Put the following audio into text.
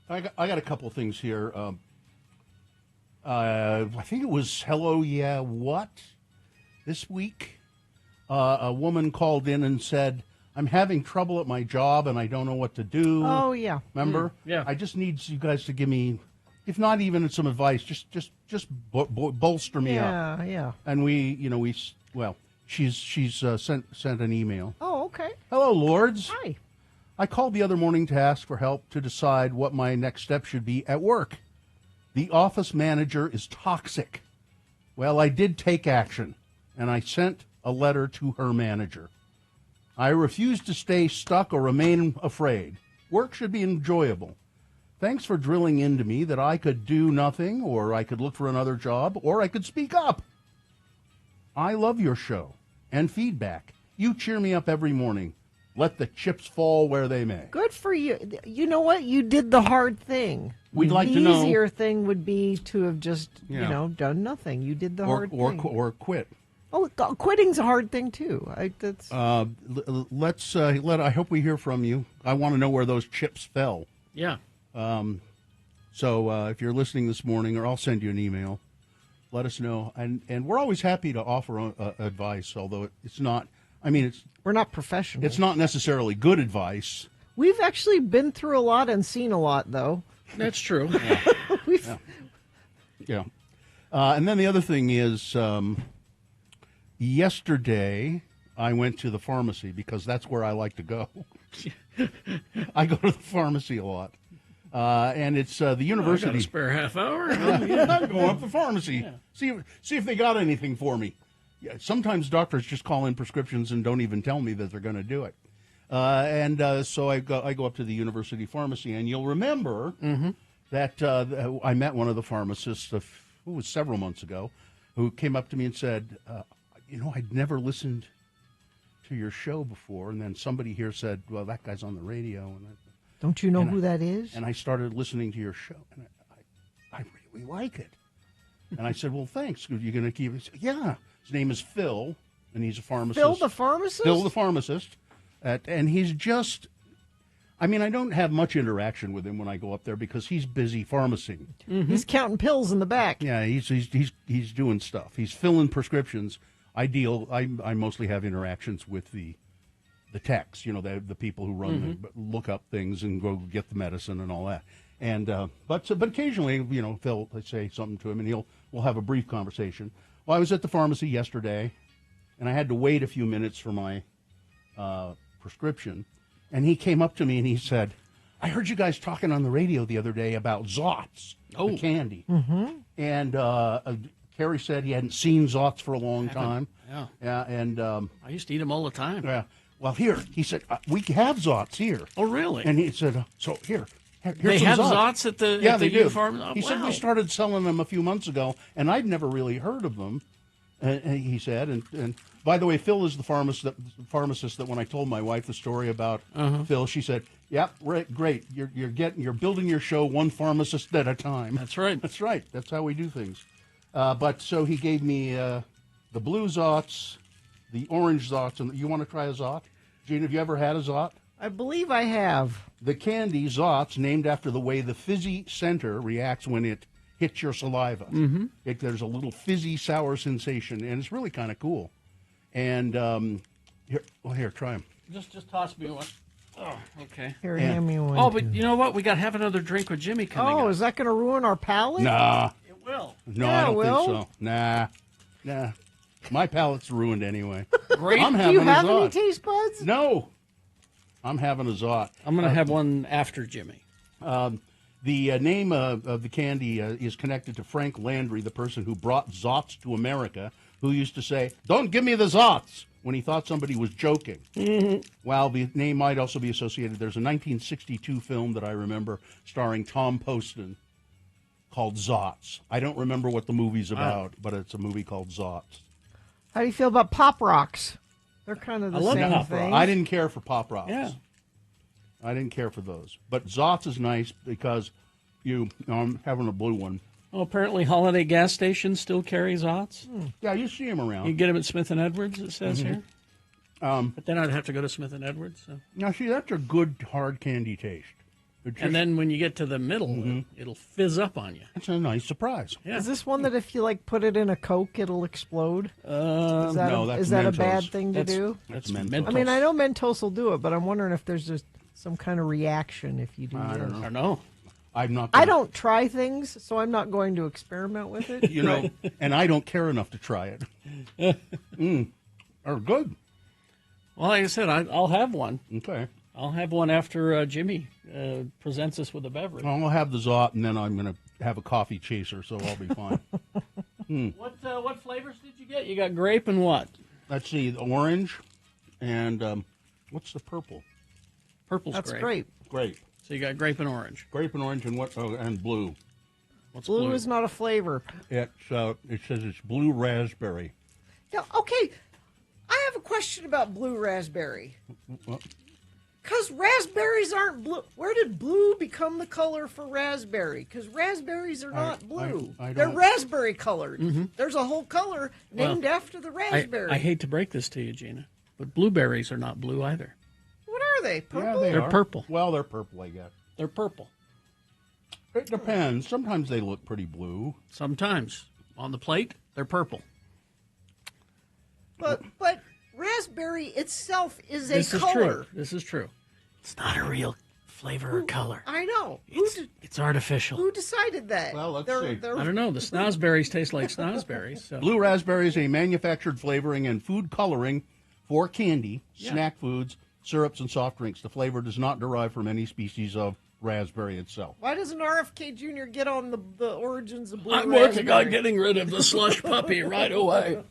I got a couple of things here. I think it was Hello, Yeah, What? This week. A woman called in and said, I'm having trouble at my job and I don't know what to do. Oh, yeah. Remember? Yeah. I just need you guys to give me, if not even some advice, just bolster me up. Yeah. And she's sent an email. Oh, okay. Hello, Lords. Hi. I called the other morning to ask for help to decide what my next step should be at work. The office manager is toxic. Well, I did take action, and I sent a letter to her manager. I refuse to stay stuck or remain afraid. Work should be enjoyable. Thanks for drilling into me that I could do nothing, or I could look for another job, or I could speak up. I love your show and feedback. You cheer me up every morning. Let the chips fall where they may. Good for you. You know what? You did the hard thing. We'd like the to know. The easier thing would be to have just, done nothing. You did the hard thing. Or quit. Oh, quitting's a hard thing, too. I hope we hear from you. I want to know where those chips fell. Yeah. So if you're listening this morning, or I'll send you an email, let us know. And we're always happy to offer advice, although it's not, we're not professional. It's not necessarily good advice. We've actually been through a lot and seen a lot, though. That's true. Yeah. And then the other thing is, yesterday I went to the pharmacy because that's where I like to go. I go to the pharmacy a lot. And it's the university. I got a spare half hour. I'm going up to the pharmacy. Yeah. See if they got anything for me. Yeah, sometimes doctors just call in prescriptions and don't even tell me that they're going to do it. So I go up to the university pharmacy, and you'll remember that I met one of the pharmacists who was several months ago, who came up to me and said, I'd never listened to your show before, and then somebody here said, well, that guy's on the radio. And don't you know who that is? And I started listening to your show, and I really like it. And I said, well, thanks. Are you going to keep it? Said, yeah. His name is Phil, and he's a pharmacist. Phil the pharmacist? Phil the pharmacist. And he's just, I don't have much interaction with him when I go up there because he's busy pharmacing. Mm-hmm. He's counting pills in the back. Yeah, he's doing stuff. He's filling prescriptions. I mostly have interactions with the techs, the people who run look up things and go get the medicine and all that. And but occasionally, Phil, I say something to him, and we'll have a brief conversation. Well, I was at the pharmacy yesterday, and I had to wait a few minutes for my prescription, and he came up to me and he said, I heard you guys talking on the radio the other day about Zots, the candy. Mm-hmm. And Carrie said he hadn't seen Zots for a long time. Yeah. And I used to eat them all the time. Yeah. Well, he said, we have Zots here. Oh, really? And he said, here's they some have Zots at the they do. uniform? Oh, he said we started selling them a few months ago, and I'd never really heard of them. He said, and by the way, Phil is the pharmacist that when I told my wife the story about Phil, she said, "Yep, great. You're building your show one pharmacist at a time." That's right. That's right. That's how we do things. But so he gave me the blue Zots, the orange Zots, and you want to try a Zot? Gene, have you ever had a Zot? I believe I have. The candy Zots, named after the way the fizzy center reacts when it hits your saliva. Mm-hmm. There's a little fizzy, sour sensation, and it's really kind of cool. And here, try them. Just toss me one. Oh, okay. Here, hand me one. Oh, but you know what? We got to have another drink with Jimmy coming up. Oh, is that going to ruin our palate? Nah. It will. No, I don't think so. Nah. My palate's ruined anyway. Great. Do you have any taste buds? No. I'm having a Zot. I'm going to have one after Jimmy. The name of the candy is connected to Frank Landry, the person who brought Zots to America, who used to say, "Don't give me the Zots," when he thought somebody was joking. Mm-hmm. While the name might also be associated, there's a 1962 film that I remember starring Tom Poston called Zots. I don't remember what the movie's about, but it's a movie called Zots. How do you feel about Pop Rocks? They're kind of the same thing. I didn't care for Pop Rocks. Yeah. I didn't care for those. But Zots is nice because I'm having a blue one. Oh, apparently Holiday gas stations still carry Zots? Yeah, you see them around. You get them at Smith & Edwards, it says here. But then I'd have to go to Smith & Edwards. So. Now, see, that's a good hard candy taste. And then when you get to the middle, it'll fizz up on you. It's a nice surprise. Yeah. Is this one that if you put it in a Coke, it'll explode? No, that's is that Mentos. a bad thing to do? That's Mentos. Mentos. I mean, I know Mentos will do it, but I'm wondering if there's just some kind of reaction if you do I don't this. know. I don't know. I'm not. I don't try things, so I'm not going to experiment with it. You know, and I don't care enough to try it. Are good. Well, like I said, I'll have one. Okay. I'll have one after Jimmy presents us with a beverage. I'll have the Zot, and then I'm going to have a coffee chaser, so I'll be fine. What flavors did you get? You got grape and what? Let's see, the orange, and what's the purple? Purple's That's grape. great. Grape. So you got grape and orange. Grape and orange, and what? Oh, and blue. What's Blue is not a flavor. It says it's blue raspberry. Yeah, okay. I have a question about blue raspberry. Well, Because raspberries aren't blue. Where did blue become the color for raspberry? Because raspberries are not blue. I They're don't- raspberry colored. There's a whole color named after the raspberry. I hate to break this to you, Gina, but blueberries are not blue either. What are they? Purple? Yeah, They're are. purple. Well, they're purple, I guess. They're purple. It depends. Sometimes they look pretty blue. Sometimes. On the plate, they're purple. But raspberry itself is This a is color. true. This is true. It's not a real flavor or color. I know. It's artificial. Who decided that? Well, let's see. I don't know. The snozberries taste like snozberries. So. Blue raspberry is a manufactured flavoring and food coloring for candy, snack foods, syrups, and soft drinks. The flavor does not derive from any species of raspberry itself. Why doesn't RFK Jr. get on the origins of blue I'm raspberry? working on getting rid of the slush puppy right away.